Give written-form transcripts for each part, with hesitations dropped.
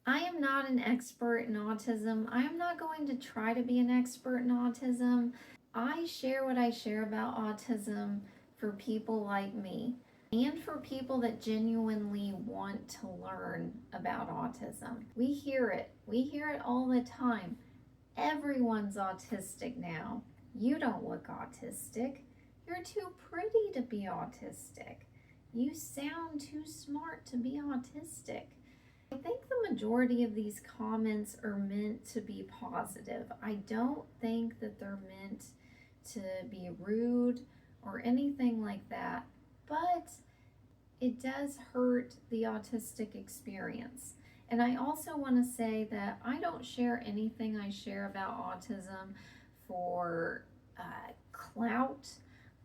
I am not an expert in autism. I am not going to try to be an expert in autism. I share what I share about autism for people like me and for people that genuinely want to learn about autism. We hear it. We hear it all the time. Everyone's autistic now. You don't look autistic. You're too pretty to be autistic. You sound too smart to be autistic. I think the majority of these comments are meant to be positive. I don't think that they're meant to be rude or anything like that, but it does hurt the autistic experience. And I also want to say that I don't share anything I share about autism for clout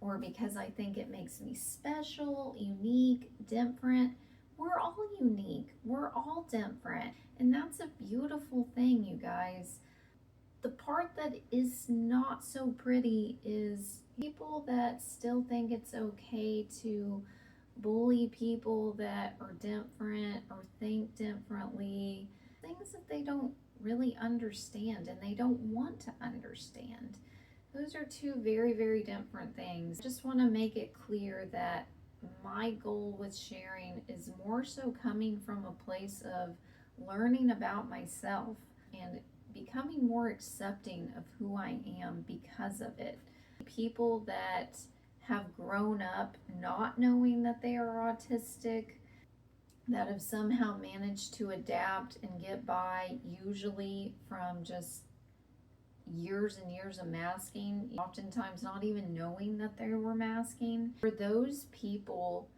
or because I think it makes me special, unique, different. We're all unique, we're all different, and that's a beautiful thing, you guys. The part that is not so pretty is people that still think it's okay to bully people that are different or think differently, things that they don't really understand and they don't want to understand. Those are two very, very different things. I just want to make it clear that my goal with sharing is more so coming from a place of learning about myself and becoming more accepting of who I am because of it. People that have grown up not knowing that they are autistic, that have somehow managed to adapt and get by, usually from just years and years of masking, oftentimes not even knowing that they were masking. For those people,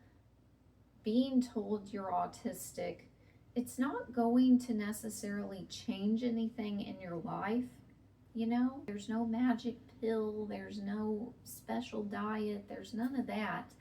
being told you're autistic, it's not going to necessarily change anything in your life. You know, there's no magic pill, there's no special diet, there's none of that.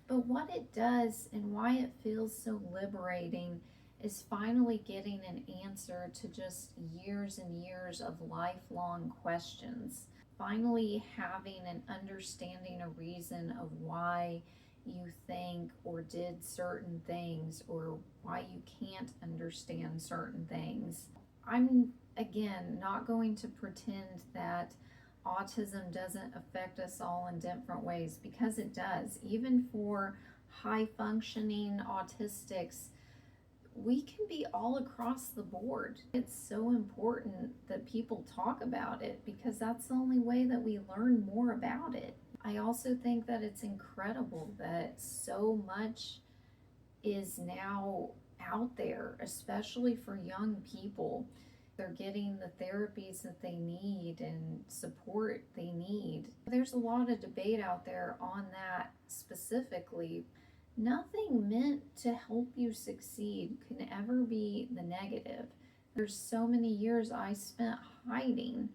But what it does and why it feels so liberating is finally getting an answer to just years and years of lifelong questions. Finally having and understanding a reason of why you think or did certain things or why you can't understand certain things. I'm, again, not going to pretend that autism doesn't affect us all in different ways, because it does. Even for high functioning autistics, we can be all across the board. It's so important that people talk about it because that's the only way that we learn more about it. I also think that it's incredible that so much is now out there, especially for young people. They're getting the therapies that they need and support they need. There's a lot of debate out there on that specifically. Nothing meant to help you succeed can ever be the negative. There's so many years I spent hiding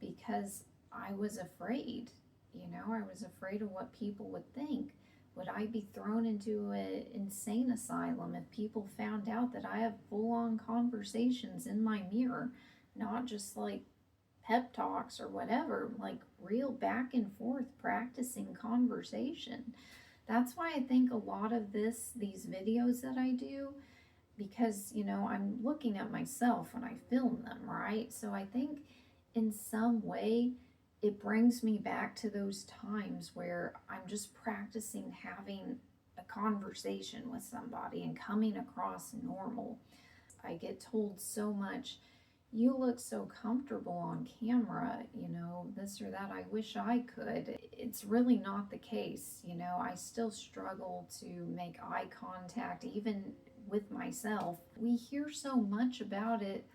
because I was afraid. You know, I was afraid of what people would think. Would I be thrown into an insane asylum if people found out that I have full on conversations in my mirror? Not just like pep talks or whatever, like real back and forth practicing conversation. That's why I think a lot of these videos that I do, because, you know, I'm looking at myself when I film them, right? So I think in some way it brings me back to those times where I'm just practicing having a conversation with somebody and coming across normal. I get told so much, you look so comfortable on camera, you know, this or that. I wish I could. It's really not the case. You know, I still struggle to make eye contact, even with myself. We hear so much about it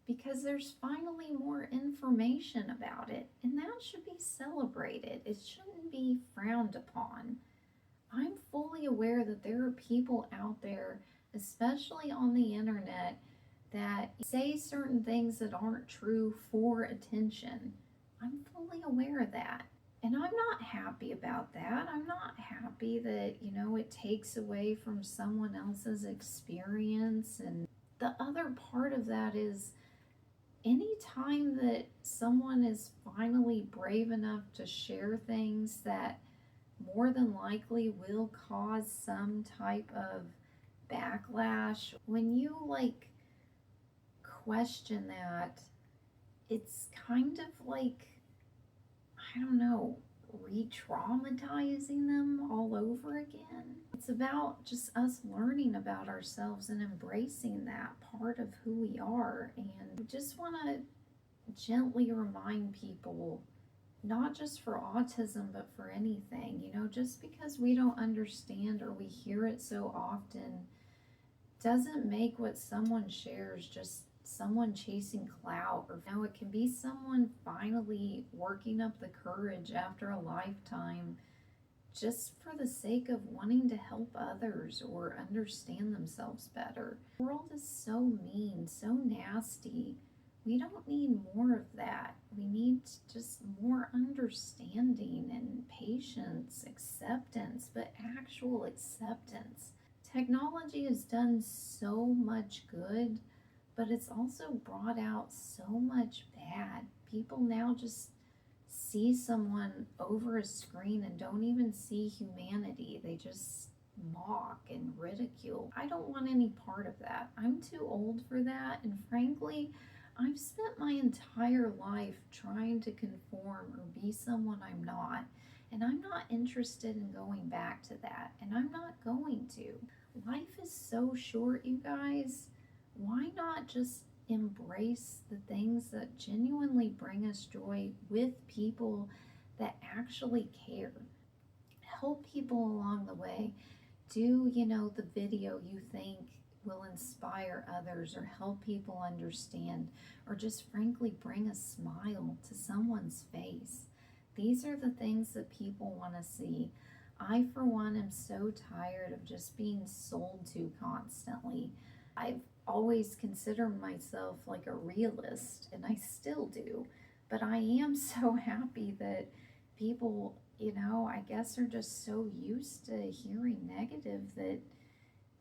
because there's finally more information about it, and that should be celebrated. It shouldn't be frowned upon. I'm fully aware that there are people out there, especially on the internet, that say certain things that aren't true for attention. I'm fully aware of that. And I'm not happy about that. I'm not happy that, you know, it takes away from someone else's experience. And the other part of that is anytime that someone is finally brave enough to share things that more than likely will cause some type of backlash, when you like question that, it's kind of like, I don't know, re-traumatizing them all over again. It's about just us learning about ourselves and embracing that part of who we are. And we just want to gently remind people, not just for autism, but for anything, just because we don't understand or we hear it so often doesn't make what someone shares just someone chasing clout. Or it can be someone finally working up the courage after a lifetime just for the sake of wanting to help others or understand themselves better. The world is so mean, so nasty. We don't need more of that. We need just more understanding and patience, acceptance, but actual acceptance. Technology has done so much good, but it's also brought out so much bad. People now just see someone over a screen and don't even see humanity. They just mock and ridicule. I don't want any part of that. I'm too old for that, and frankly, I've spent my entire life trying to conform or be someone I'm not, and I'm not interested in going back to that, and I'm not going to. Life is so short, you guys. Why not just embrace the things that genuinely bring us joy with people that actually care? Help people along the way. Do, the video you think will inspire others or help people understand, or just frankly bring a smile to someone's face. These are the things that people want to see. I, for one, am so tired of just being sold to constantly. I've always considered myself like a realist, and I still do, but I am so happy that people, I guess are just so used to hearing negative that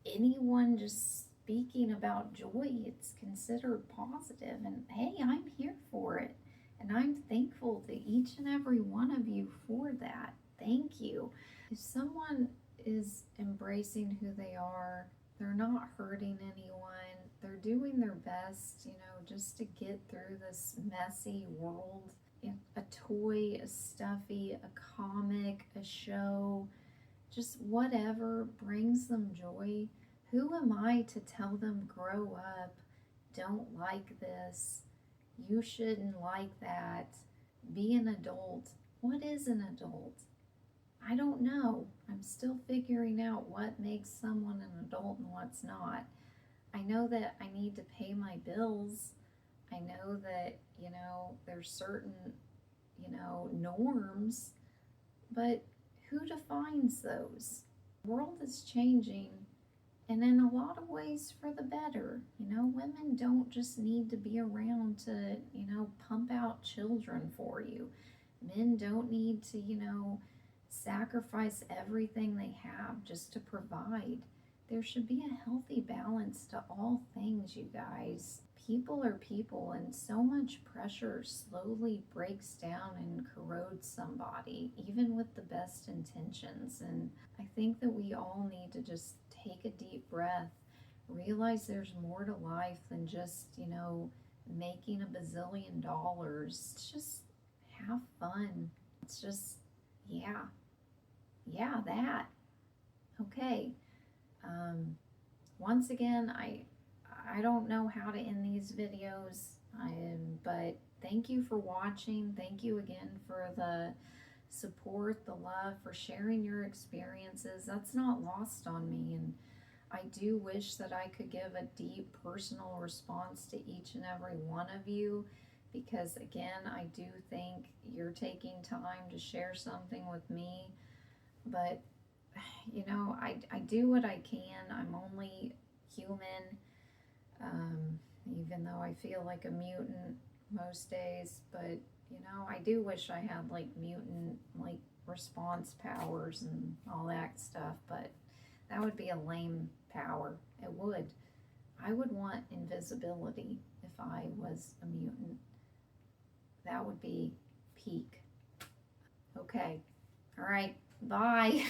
anyone just speaking about joy, it's considered positive. And hey, I'm here for it, and I'm thankful to each and every one of you for that. Thank you. If someone is embracing who they are, they're not hurting anyone, they're doing their best, just to get through this messy world. A toy, a stuffy, a comic, a show, just whatever brings them joy. Who am I to tell them, grow up, don't like this, you shouldn't like that, be an adult? What is an adult? I don't know. I'm still figuring out what makes someone an adult and what's not. I know that I need to pay my bills. I know that, there's certain, norms, but who defines those? The world is changing, and in a lot of ways for the better. Women don't just need to be around to, pump out children for you. Men don't need to, sacrifice everything they have just to provide. There should be a healthy balance to all things, you guys. People are people, and so much pressure slowly breaks down and corrodes somebody, even with the best intentions. And I think that we all need to just take a deep breath, realize there's more to life than just, making $1 bazillion. It's just have fun. It's just, yeah, that. Okay. Once again, I don't know how to end these videos, but thank you for watching. Thank you again for the support, the love, for sharing your experiences. That's not lost on me, and I do wish that I could give a deep personal response to each and every one of you, because again, I do think you're taking time to share something with me. But I do what I can. I'm only human, even though I feel like a mutant most days. But I do wish I had like mutant response powers and all that stuff, but that would be a lame power. It would. I would want invisibility if I was a mutant. That would be peak. Okay. All right. Bye.